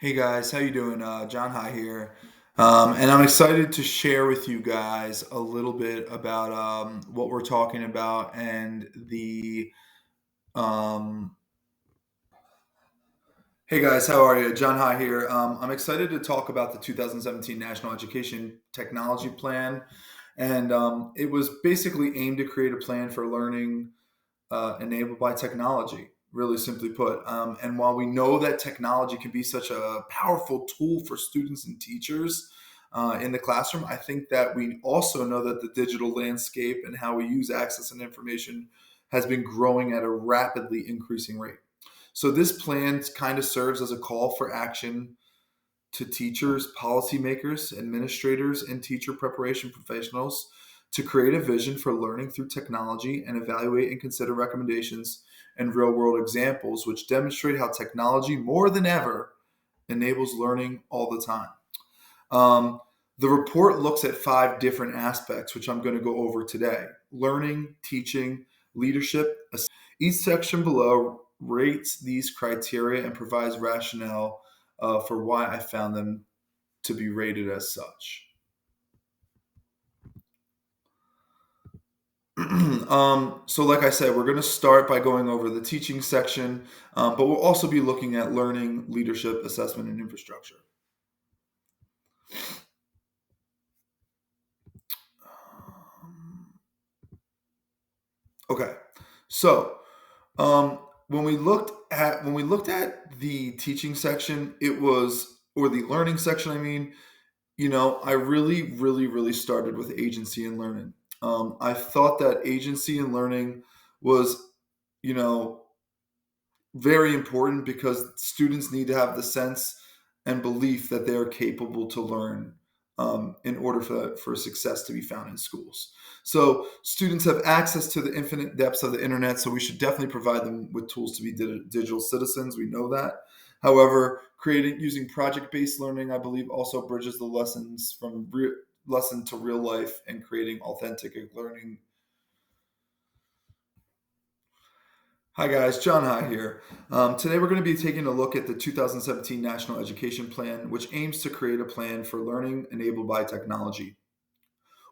Hey guys, how you doing? John High here, and I'm excited to share with you guys a little bit about what we're talking about and the. Um, hey guys, how are you? John High here. I'm excited to talk about the 2017 National Education Technology Plan, and it was basically aimed to create a plan for learning enabled by technology, really simply put. And while we know that technology can be such a powerful tool for students and teachers in the classroom, I think that we also know that the digital landscape and how we use access and information has been growing at a rapidly increasing rate. So this plan kind of serves as a call for action to teachers, policymakers, administrators, and teacher preparation professionals to create a vision for learning through technology and evaluate and consider recommendations and real world examples which demonstrate how technology, more than ever, enables learning all the time. Um, the report looks at five different aspects, which I'm going to go over today: learning, teaching, leadership. Each section below rates these criteria and provides rationale for why I found them to be rated as such. So, like I said, we're going to start by going over the teaching section, but we'll also be looking at learning, leadership, assessment, and infrastructure. Okay, so when we looked at the teaching section, it was or the learning section. I mean, I really started with agency and learning. I thought that agency and learning was, you know, very important because students need to have the sense and belief that they are capable to learn in order for success to be found in schools. So students have access to the infinite depths of the internet, so we should definitely provide them with tools to be digital citizens. We know that. However, creating using project-based learning, I believe, also bridges the lessons from lesson to real life and creating authentic learning. Hi guys, John High here. Today we're going to be taking a look at the 2017 National Education Plan, which aims to create a plan for learning enabled by technology.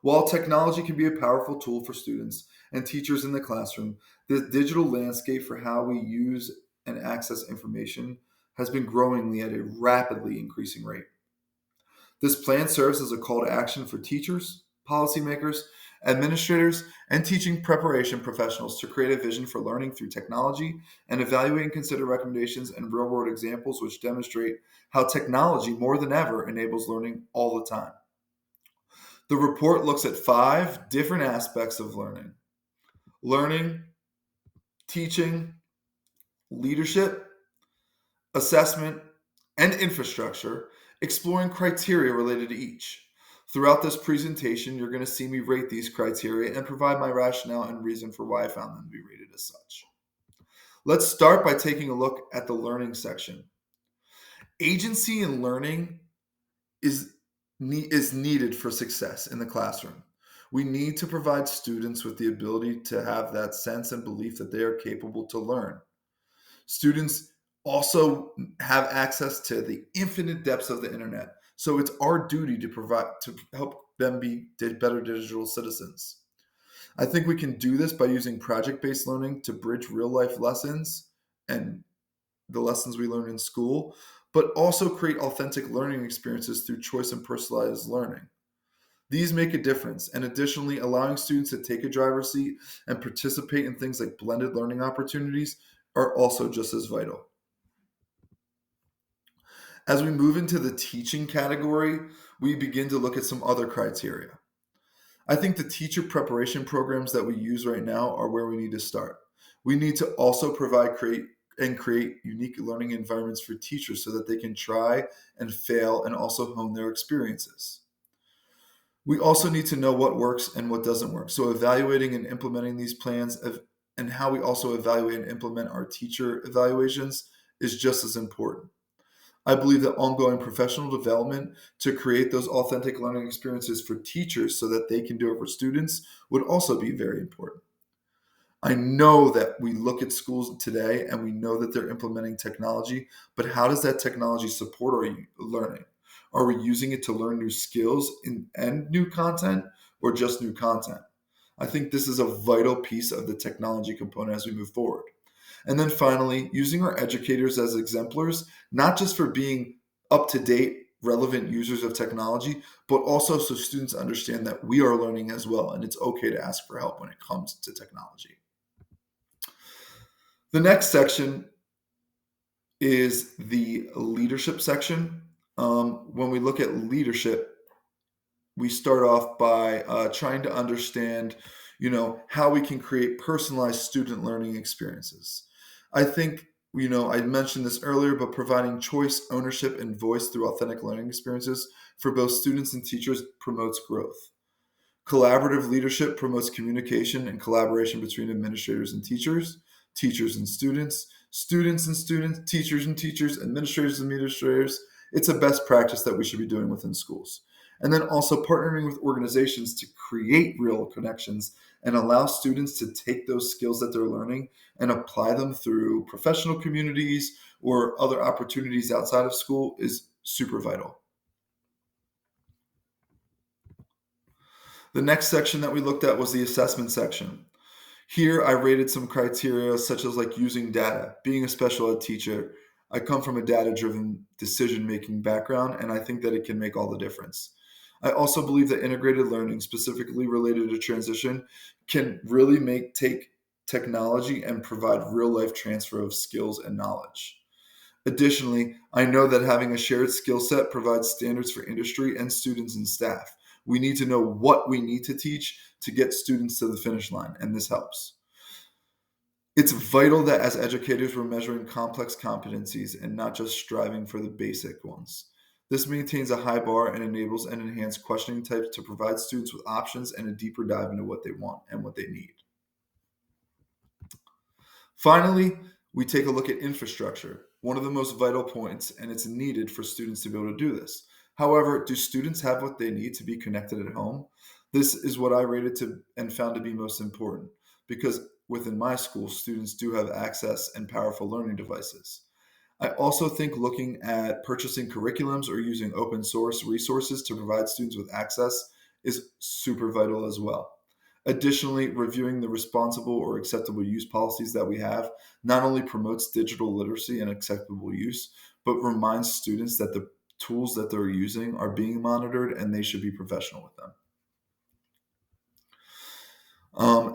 While technology can be a powerful tool for students and teachers in the classroom, the digital landscape for how we use and access information has been growing at a rapidly increasing rate. This plan serves as a call to action for teachers, policymakers, administrators, and teaching preparation professionals to create a vision for learning through technology and evaluate and consider recommendations and real world examples which demonstrate how technology, more than ever, enables learning all the time. The report looks at five different aspects of learning, teaching, leadership, assessment, and infrastructure, exploring criteria related to each. Throughout this presentation, you're going to see me rate these criteria and provide my rationale and reason for why I found them to be rated as such. Let's start by taking a look at the learning section. Agency in learning is needed for success in the classroom. We need to provide students with the ability to have that sense and belief that they are capable to learn. Students also have access to the infinite depths of the internet. So it's our duty to provide to help them be better digital citizens. I think we can do this by using project-based learning to bridge real-life lessons and the lessons we learn in school, but also create authentic learning experiences through choice and personalized learning. These make a difference, and additionally, allowing students to take a driver's seat and participate in things like blended learning opportunities are also just as vital. As we move into the teaching category, we begin to look at some other criteria. I think the teacher preparation programs that we use right now are where we need to start. We need to also create unique learning environments for teachers so that they can try and fail and also hone their experiences. We also need to know what works and what doesn't work. So evaluating and implementing these plans and how we also evaluate and implement our teacher evaluations is just as important. I believe that ongoing professional development to create those authentic learning experiences for teachers so that they can do it for students would also be very important. I know that we look at schools today and we know that they're implementing technology, but how does that technology support our learning? Are we using it to learn new skills and new content, or just new content? I think this is a vital piece of the technology component as we move forward. And then finally, using our educators as exemplars, not just for being up to date, relevant users of technology, but also so students understand that we are learning as well, and it's okay to ask for help when it comes to technology. The next section is the leadership section. When we look at leadership, we start off by trying to understand, how we can create personalized student learning experiences. I think, I mentioned this earlier, but providing choice, ownership, and voice through authentic learning experiences for both students and teachers promotes growth. Collaborative leadership promotes communication and collaboration between administrators and teachers, teachers and students, students and students, teachers and teachers, administrators and administrators. It's a best practice that we should be doing within schools. And then also partnering with organizations to create real connections and allow students to take those skills that they're learning and apply them through professional communities or other opportunities outside of school is super vital. The next section that we looked at was the assessment section. Here, I rated some criteria such as like using data, being a special ed teacher. I come from a data-driven decision-making background, and I think that it can make all the difference. I also believe that integrated learning, specifically related to transition, can really take technology and provide real-life transfer of skills and knowledge. Additionally, I know that having a shared skill set provides standards for industry and students and staff. We need to know what we need to teach to get students to the finish line, and this helps. It's vital that as educators, we're measuring complex competencies and not just striving for the basic ones. This maintains a high bar and enables an enhanced questioning type to provide students with options and a deeper dive into what they want and what they need. Finally, we take a look at infrastructure, one of the most vital points, and it's needed for students to be able to do this. However, do students have what they need to be connected at home? This is what I rated to and found to be most important, because within my school, students do have access and powerful learning devices. I also think looking at purchasing curriculums or using open source resources to provide students with access is super vital as well. Additionally, reviewing the responsible or acceptable use policies that we have not only promotes digital literacy and acceptable use, but reminds students that the tools that they're using are being monitored and they should be professional with them.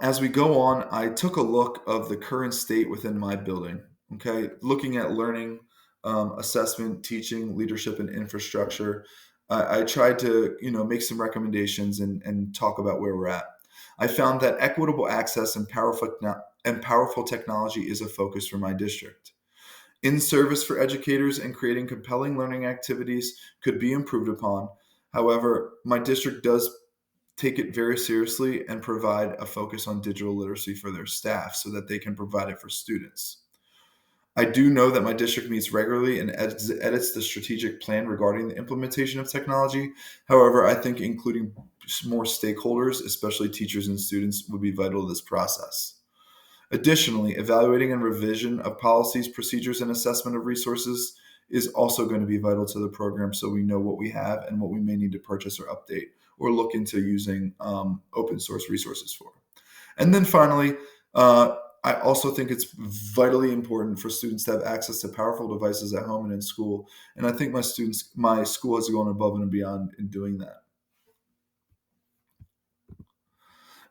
As we go on, I took a look of the current state within my building. Okay, looking at learning, assessment, teaching, leadership, and infrastructure. I tried to, make some recommendations and talk about where we're at. I found that equitable access and powerful technology is a focus for my district. In service for educators and creating compelling learning activities could be improved upon. However, my district does take it very seriously and provide a focus on digital literacy for their staff so that they can provide it for students. I do know that my district meets regularly and edits the strategic plan regarding the implementation of technology. However, I think including more stakeholders, especially teachers and students, would be vital to this process. Additionally, evaluating and revision of policies, procedures, and assessment of resources is also going to be vital to the program so we know what we have and what we may need to purchase or update or look into using open source resources for. And then finally, I also think it's vitally important for students to have access to powerful devices at home and in school. And I think my school has gone above and beyond in doing that.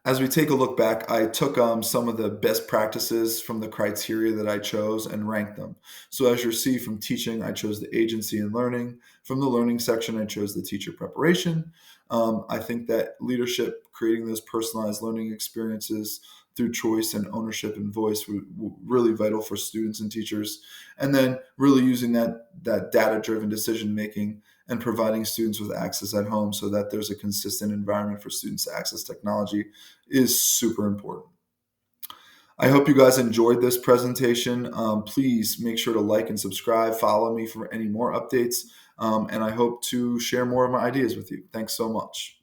As we take a look back, I took some of the best practices from the criteria that I chose and ranked them. So as you see from teaching, I chose the agency and learning. From the learning section, I chose the teacher preparation. I think that leadership, creating those personalized learning experiences through choice and ownership and voice were really vital for students and teachers. And then really using that data-driven decision making and providing students with access at home so that there's a consistent environment for students to access technology is super important. I hope you guys enjoyed this presentation. Please make sure to like and subscribe, follow me for any more updates, and I hope to share more of my ideas with you. Thanks so much.